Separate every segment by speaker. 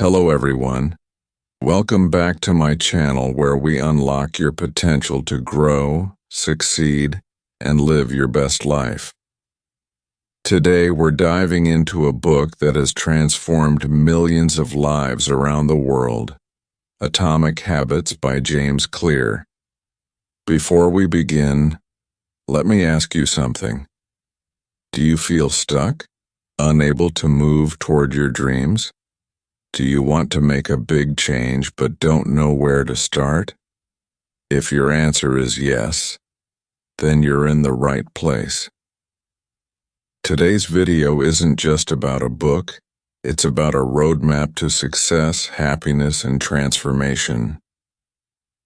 Speaker 1: Hello everyone. Welcome back to my channel where we unlock your potential to grow, succeed, and live your best life. Today we're diving into a book that has transformed millions of lives around the world, Atomic Habits by James Clear. Before we begin, let me ask you something. Do you feel stuck, unable to move toward your dreams? Do you want to make a big change but don't know where to start? If your answer is yes, then you're in the right place. Today's video isn't just about a book, it's about a roadmap to success, happiness, and transformation.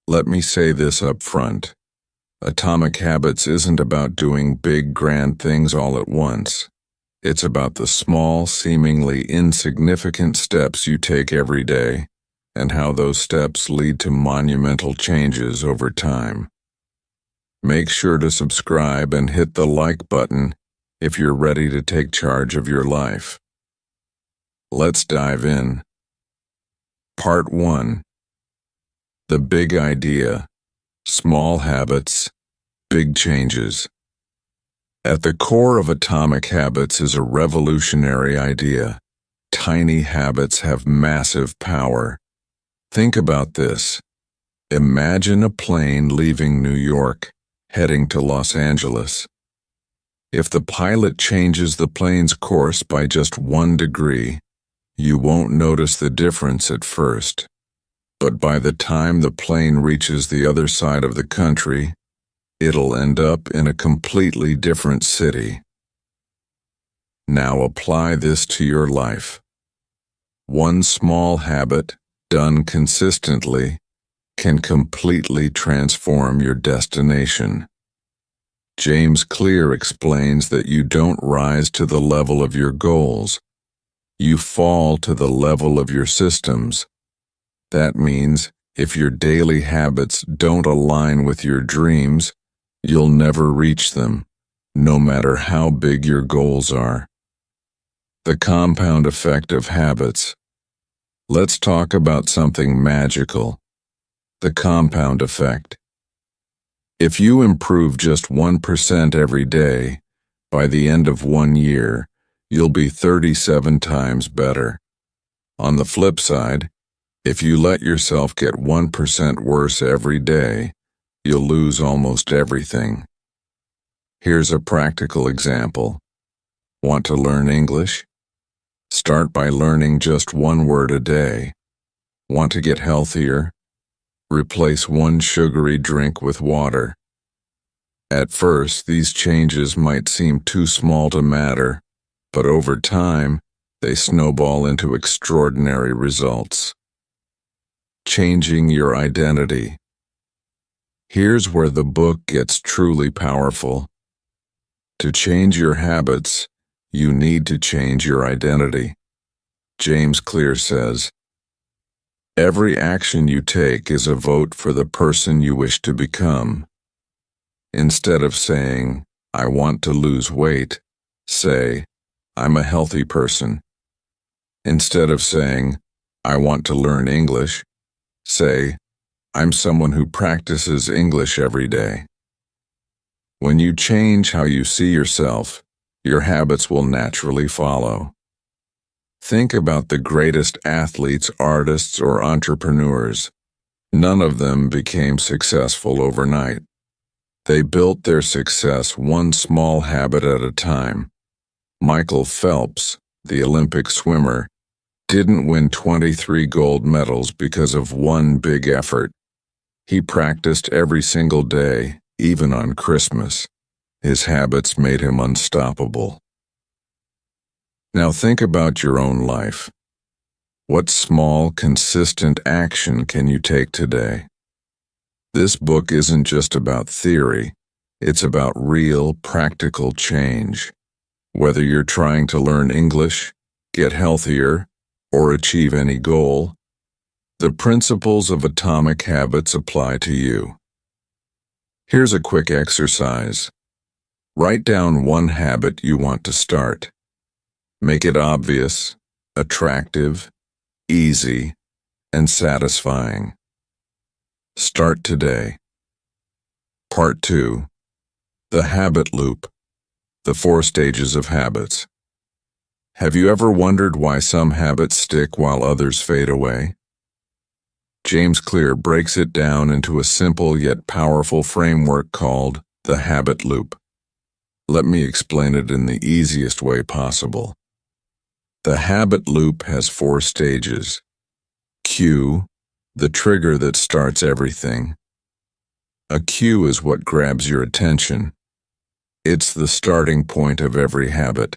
Speaker 1: Let me say this up front. Atomic Habits isn't about doing big, grand things all at once. It's about the small, seemingly insignificant steps you take every day, and how those steps lead to monumental changes over time. Make sure to subscribe and hit the like button if you're ready to take charge of your life. Let's dive in. Part 1. The Big Idea. Small Habits, Big Changes. At the core of Atomic Habits is a revolutionary idea. Tiny habits have massive power. Think about this. Imagine a plane leaving New York, heading to Los Angeles. If the pilot changes the plane's course by just 1 degree, you won't notice the difference at first. But by the time the plane reaches the other side of the country, it'll end up in a completely different city. Now apply this to your life. One small habit, done consistently, can completely transform your destination. James Clear explains that you don't rise to the level of your goals. You fall to the level of your systems. That means if your daily habits don't align with your dreams, you'll never reach them, no matter how big your goals are. The compound effect of habits. Let's talk about something magical. The compound effect. If you improve just 1% every day, by the end of 1 year, you'll be 37 times better. On the flip side, if you let yourself get 1% worse every day, you'll lose almost everything. Here's a practical example. Want to learn English? Start by learning just 1 word a day. Want to get healthier? Replace 1 sugary drink with water. At first, these changes might seem too small to matter, but over time, they snowball into extraordinary results. Changing your identity. Here's where the book gets truly powerful. To change your habits, you need to change your identity. James Clear says, "Every action you take is a vote for the person you wish to become." Instead of saying, "I want to lose weight," say, "I'm a healthy person." Instead of saying, "I want to learn English," say, "I'm someone who practices English every day." When you change how you see yourself, your habits will naturally follow. Think about the greatest athletes, artists, or entrepreneurs. None of them became successful overnight. They built their success one small habit at a time. Michael Phelps, the Olympic swimmer, didn't win 23 gold medals because of one big effort. He practiced every single day, even on Christmas. His habits made him unstoppable. Now think about your own life. What small, consistent action can you take today? This book isn't just about theory, it's about real, practical change. Whether you're trying to learn English, get healthier, or achieve any goal, the principles of Atomic Habits apply to you. Here's a quick exercise. Write down 1 habit you want to start. Make it obvious, attractive, easy, and satisfying. Start today. Part 2. The Habit Loop. The 4 stages of habits. Have you ever wondered why some habits stick while others fade away? James Clear breaks it down into a simple yet powerful framework called the habit loop. Let me explain it in the easiest way possible. The habit loop has 4 stages. Cue, the trigger that starts everything. A cue is what grabs your attention. It's the starting point of every habit.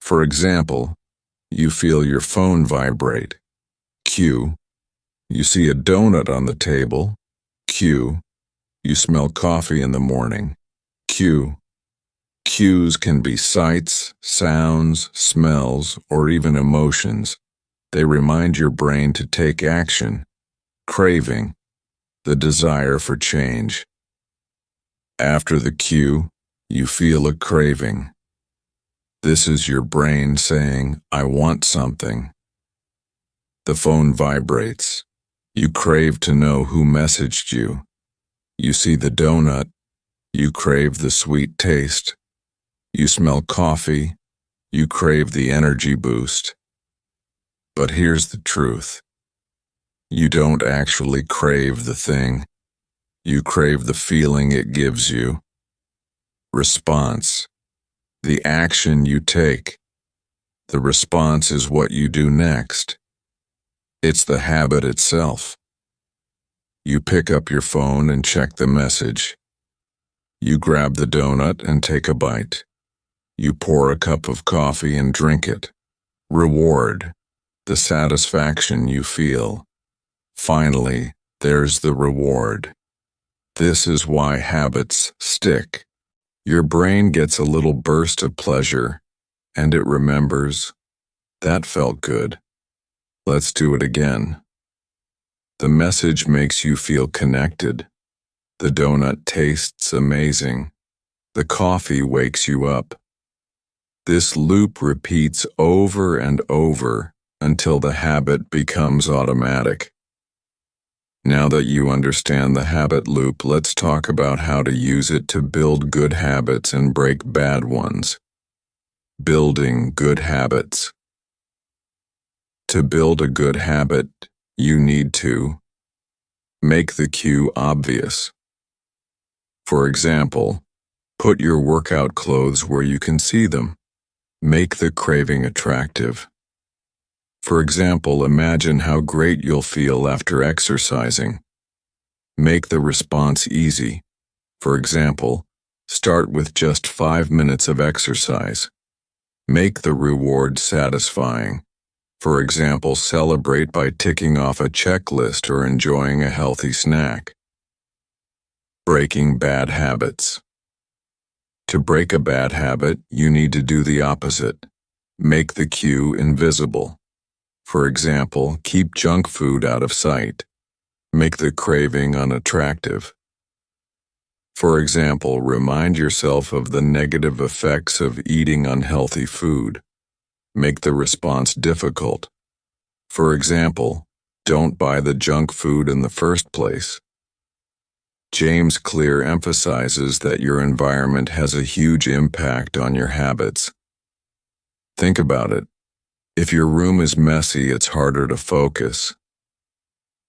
Speaker 1: For example, you feel your phone vibrate. Cue. You see a donut on the table. Cue. You smell coffee in the morning. Cue. Cues can be sights, sounds, smells, or even emotions. They remind your brain to take action. Craving, the desire for change. After the cue, you feel a craving. This is your brain saying, I want something. The phone vibrates. You crave to know who messaged you. You see the donut. You crave the sweet taste. You smell coffee. You crave the energy boost. But here's the truth. You don't actually crave the thing. You crave the feeling it gives you. Response. The action you take. The response is what you do next. It's the habit itself. You pick up your phone and check the message. You grab the donut and take a bite. You pour a cup of coffee and drink it. Reward. The satisfaction you feel. Finally, there's the reward. This is why habits stick. Your brain gets a little burst of pleasure, and it remembers, that felt good. Let's do it again. The message makes you feel connected. The donut tastes amazing. The coffee wakes you up. This loop repeats over and over until the habit becomes automatic. Now that you understand the habit loop, let's talk about how to use it to build good habits and break bad ones. Building good habits. To build a good habit, you need to make the cue obvious. For example, put your workout clothes where you can see them. Make the craving attractive. For example, imagine how great you'll feel after exercising. Make the response easy. For example, start with just 5 minutes of exercise. Make the reward satisfying. For example, celebrate by ticking off a checklist or enjoying a healthy snack. Breaking bad habits. To break a bad habit, you need to do the opposite. Make the cue invisible. For example, keep junk food out of sight. Make the craving unattractive. For example, remind yourself of the negative effects of eating unhealthy food. Make the response difficult. For example, don't buy the junk food in the first place. James Clear emphasizes that your environment has a huge impact on your habits. Think about it. If your room is messy, it's harder to focus.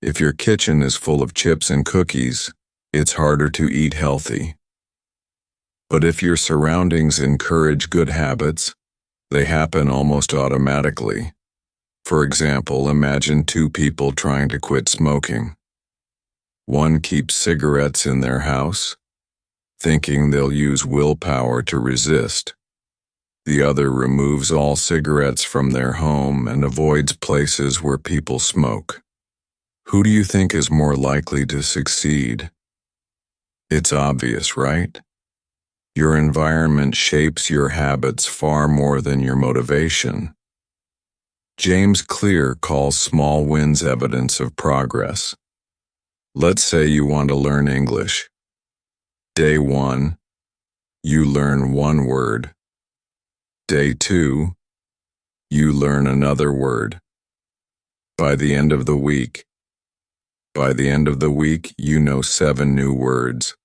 Speaker 1: If your kitchen is full of chips and cookies, it's harder to eat healthy. But if your surroundings encourage good habits, they happen almost automatically. For example, imagine 2 people trying to quit smoking. One keeps cigarettes in their house, thinking they'll use willpower to resist. The other removes all cigarettes from their home and avoids places where people smoke. Who do you think is more likely to succeed? It's obvious, right? Your environment shapes your habits far more than your motivation. James Clear calls small wins evidence of progress. Let's say you want to learn English. Day 1, you learn 1 word. Day 2, you learn another word. By the end of the week, you know 7 new words.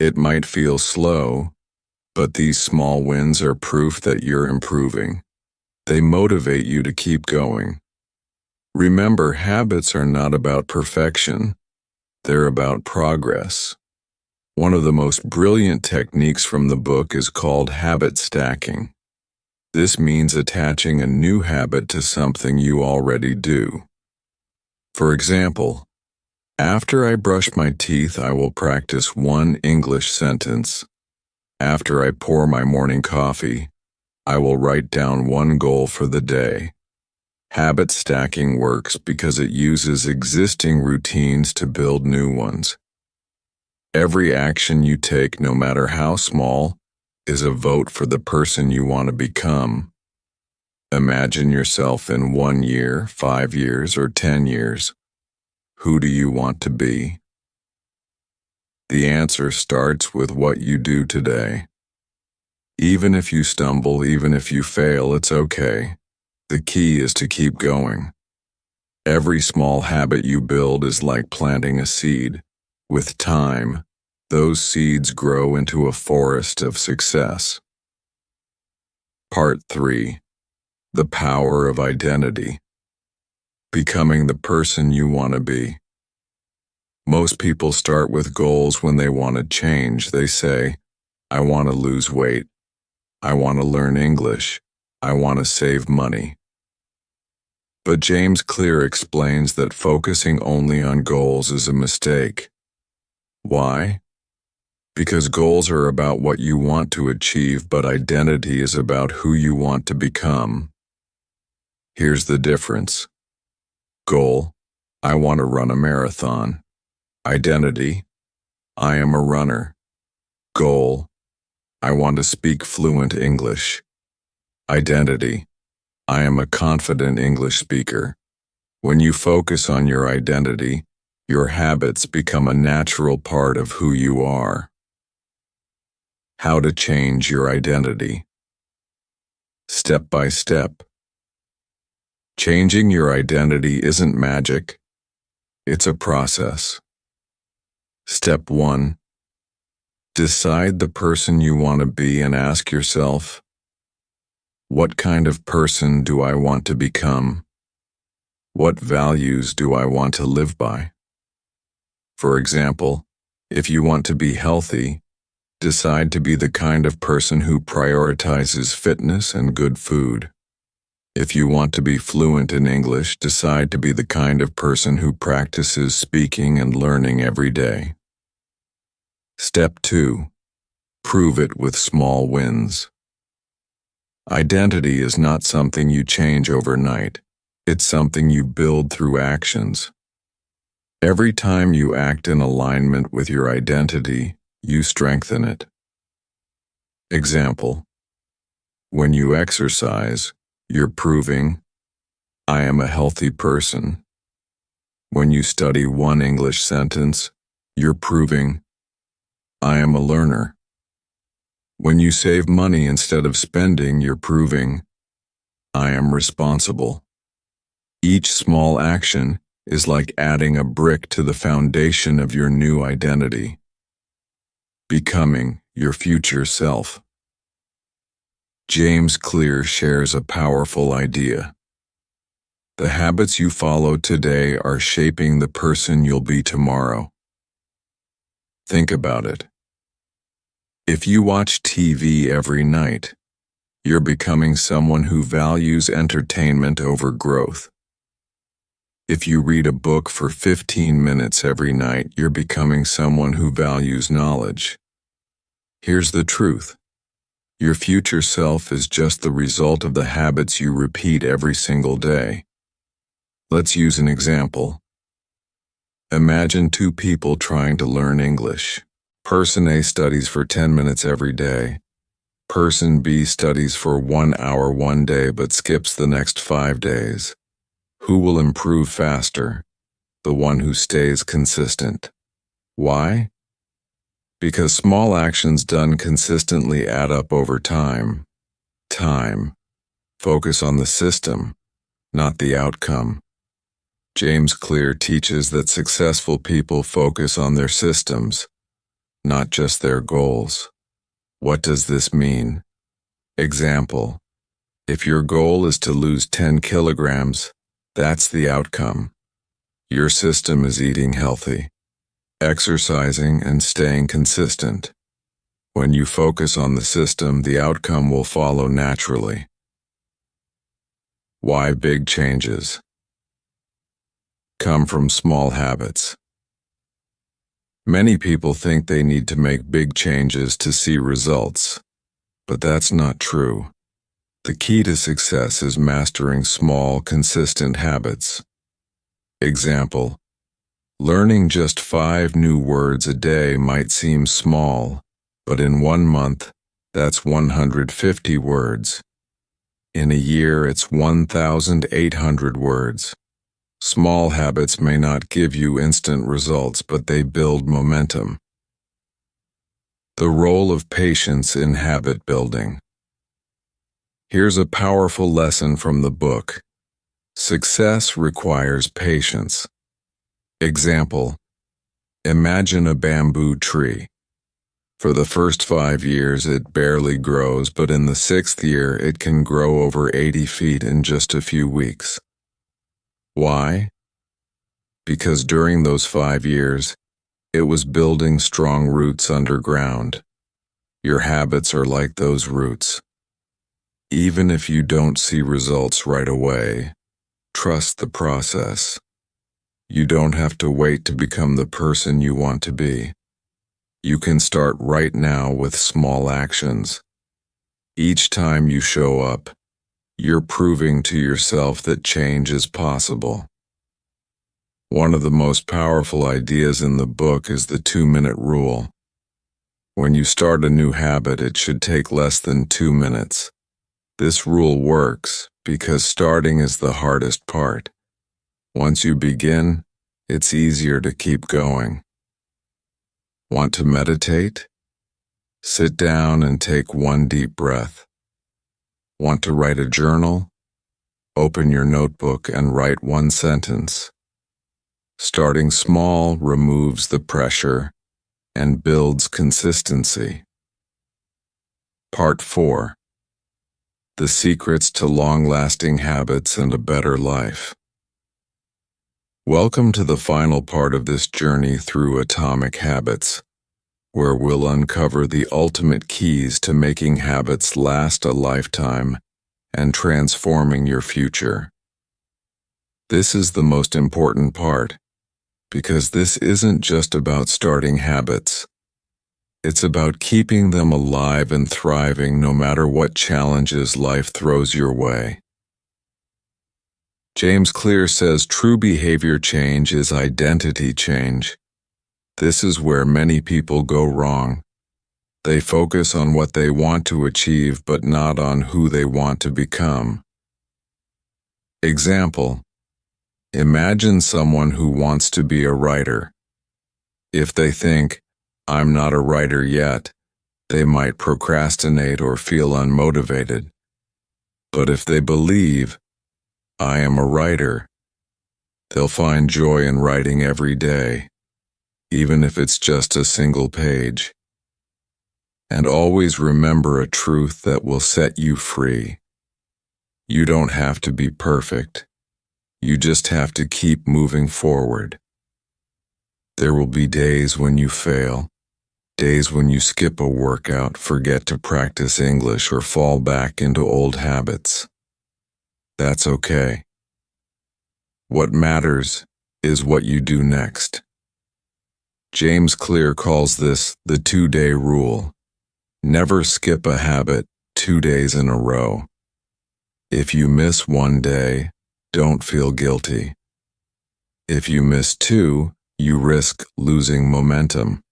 Speaker 1: It might feel slow, but these small wins are proof that you're improving. They motivate you to keep going. Remember, habits are not about perfection. They're about progress. One of the most brilliant techniques from the book is called habit stacking. This means attaching a new habit to something you already do. For example, after I brush my teeth, I will practice 1 English sentence. After I pour my morning coffee, I will write down 1 goal for the day. Habit stacking works because it uses existing routines to build new ones. Every action you take, no matter how small, is a vote for the person you want to become. Imagine yourself in 1 year, 5 years, or 10 years. Who do you want to be? The answer starts with what you do today. Even if you stumble, even if you fail, it's okay. The key is to keep going. Every small habit you build is like planting a seed. With time, those seeds grow into a forest of success. Part 3. The power of identity. Becoming the person you want to be. Most people start with goals when they want to change. They say, I want to lose weight. I want to learn English. I want to save money. But James Clear explains that focusing only on goals is a mistake. Why? Because goals are about what you want to achieve, but identity is about who you want to become. Here's the difference. Goal: I want to run a marathon. Identity: I am a runner. Goal: I want to speak fluent English. Identity: I am a confident English speaker. When you focus on your identity, your habits become a natural part of who you are. How to change your identity. Step by step. Changing your identity isn't magic. It's a process. Step 1. Decide the person you want to be and ask yourself, what kind of person do I want to become? What values do I want to live by? For example, if you want to be healthy, decide to be the kind of person who prioritizes fitness and good food. If you want to be fluent in English, decide to be the kind of person who practices speaking and learning every day. Step 2. Prove it with small wins. Identity is not something you change overnight. It's something you build through actions. Every time you act in alignment with your identity, you strengthen it. Example: when you exercise, you're proving, I am a healthy person. When you study 1 English sentence, you're proving, I am a learner. When you save money instead of spending, you're proving, I am responsible. Each small action is like adding a brick to the foundation of your new identity. Becoming your future self. James Clear shares a powerful idea. The habits you follow today are shaping the person you'll be tomorrow. Think about it. If you watch TV every night, you're becoming someone who values entertainment over growth. If you read a book for 15 minutes every night, you're becoming someone who values knowledge. Here's the truth. Your future self is just the result of the habits you repeat every single day. Let's use an example. Imagine 2 people trying to learn English. Person A studies for 10 minutes every day. Person B studies for 1 hour one day but skips the next 5 days. Who will improve faster? The one who stays consistent. Why? Because small actions done consistently add up over time. Focus on the system, not the outcome. James Clear teaches that successful people focus on their systems, not just their goals. What does this mean? Example: if your goal is to lose 10 kilograms, that's the outcome. Your system is eating healthy, exercising, and staying consistent. When you focus on the system, the outcome will follow naturally. Why big changes come from small habits. Many people think they need to make big changes to see results, but that's not true. The key to success is mastering small, consistent habits. Example: learning just 5 new words a day might seem small, but in 1 month, that's 150 words. In a year, it's 1,800 words. Small habits may not give you instant results, but they build momentum. The role of patience in habit building. Here's a powerful lesson from the book. Success requires patience. Example: imagine a bamboo tree. For the first 5 years, it barely grows, but in the 6th year, it can grow over 80 feet in just a few weeks. Why? Because during those 5 years, it was building strong roots underground. Your habits are like those roots. Even if you don't see results right away, trust the process. You don't have to wait to become the person you want to be. You can start right now with small actions. Each time you show up, you're proving to yourself that change is possible. One of the most powerful ideas in the book is the 2-minute rule. When you start a new habit, it should take less than 2 minutes. This rule works because starting is the hardest part. Once you begin, it's easier to keep going. Want to meditate? Sit down and take 1 deep breath. Want to write a journal? Open your notebook and write 1 sentence. Starting small removes the pressure and builds consistency. Part 4. The secrets to long-lasting habits and a better life. Welcome to the final part of this journey through atomic habits, where we'll uncover the ultimate keys to making habits last a lifetime and transforming your future. This is the most important part, because this isn't just about starting habits. It's about keeping them alive and thriving no matter what challenges life throws your way. James Clear says true behavior change is identity change. This is where many people go wrong. They focus on what they want to achieve, but not on who they want to become. Example: imagine someone who wants to be a writer. If they think, "I'm not a writer yet," they might procrastinate or feel unmotivated. But if they believe, "I am a writer," they'll find joy in writing every day, even if it's just a single page. And always remember a truth that will set you free. You don't have to be perfect. You just have to keep moving forward. There will be days when you fail, days when you skip a workout, forget to practice English, or fall back into old habits. That's okay. What matters is what you do next. James Clear calls this the 2-day rule. Never skip a habit 2 days in a row. If you miss 1 day, don't feel guilty. If you miss 2, you risk losing momentum.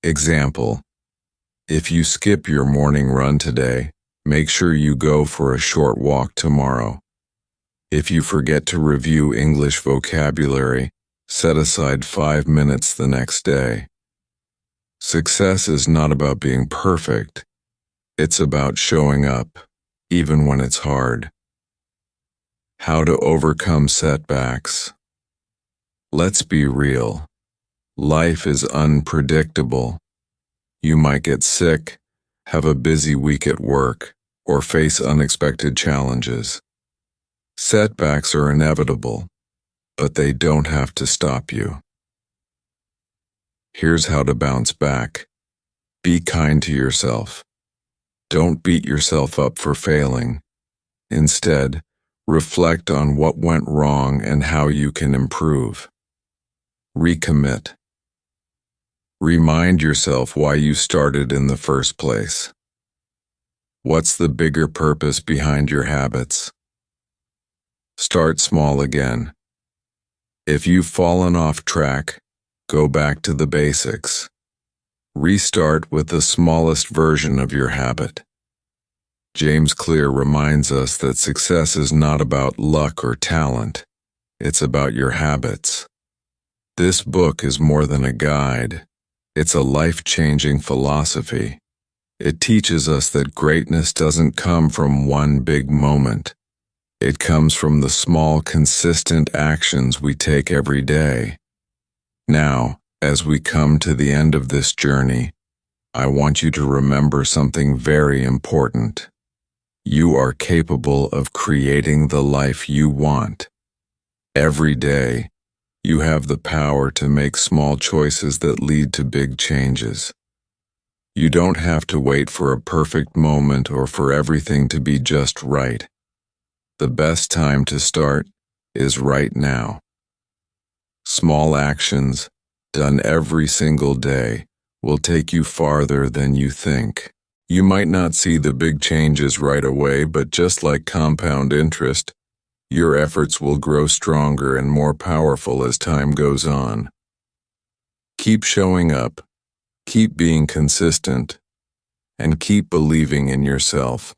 Speaker 1: Example: if you skip your morning run today, make sure you go for a short walk tomorrow. If you forget to review English vocabulary, set aside 5 minutes the next day. Success is not about being perfect. It's about showing up, even when it's hard. How to overcome setbacks. Let's be real. Life is unpredictable. You might get sick, have a busy week at work, or face unexpected challenges. Setbacks are inevitable, but they don't have to stop you. Here's how to bounce back. Be kind to yourself. Don't beat yourself up for failing. Instead, reflect on what went wrong and how you can improve. Recommit. Remind yourself why you started in the first place. What's the bigger purpose behind your habits? Start small again. If you've fallen off track, go back to the basics. Restart with the smallest version of your habit. James Clear reminds us that success is not about luck or talent. It's about your habits. This book is more than a guide. It's a life-changing philosophy. It teaches us that greatness doesn't come from one big moment. It comes from the small, consistent actions we take every day. Now, as we come to the end of this journey, I want you to remember something very important. You are capable of creating the life you want. Every day, you have the power to make small choices that lead to big changes. You don't have to wait for a perfect moment or for everything to be just right. The best time to start is right now. Small actions, done every single day, will take you farther than you think. You might not see the big changes right away, but just like compound interest, your efforts will grow stronger and more powerful as time goes on. Keep showing up, keep being consistent, and keep believing in yourself.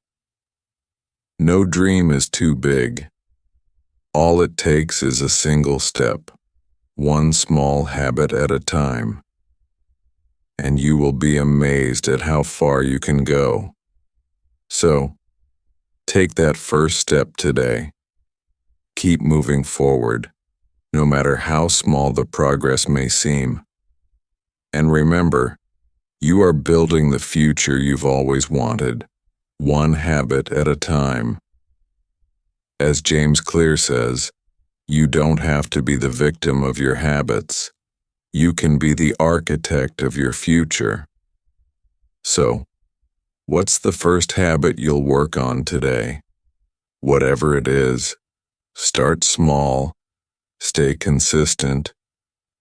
Speaker 1: No dream is too big. All it takes is a single step, one small habit at a time, and you will be amazed at how far you can go. So, take that first step today. Keep moving forward, no matter how small the progress may seem. And remember, you are building the future you've always wanted, one habit at a time. As James Clear says, you don't have to be the victim of your habits. You can be the architect of your future. So, what's the first habit you'll work on today? Whatever it is, start small, stay consistent,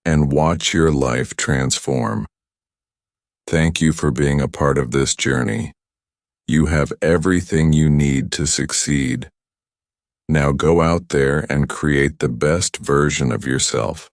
Speaker 1: and watch your life transform. Thank you for being a part of this journey. You have everything you need to succeed. Now go out there and create the best version of yourself.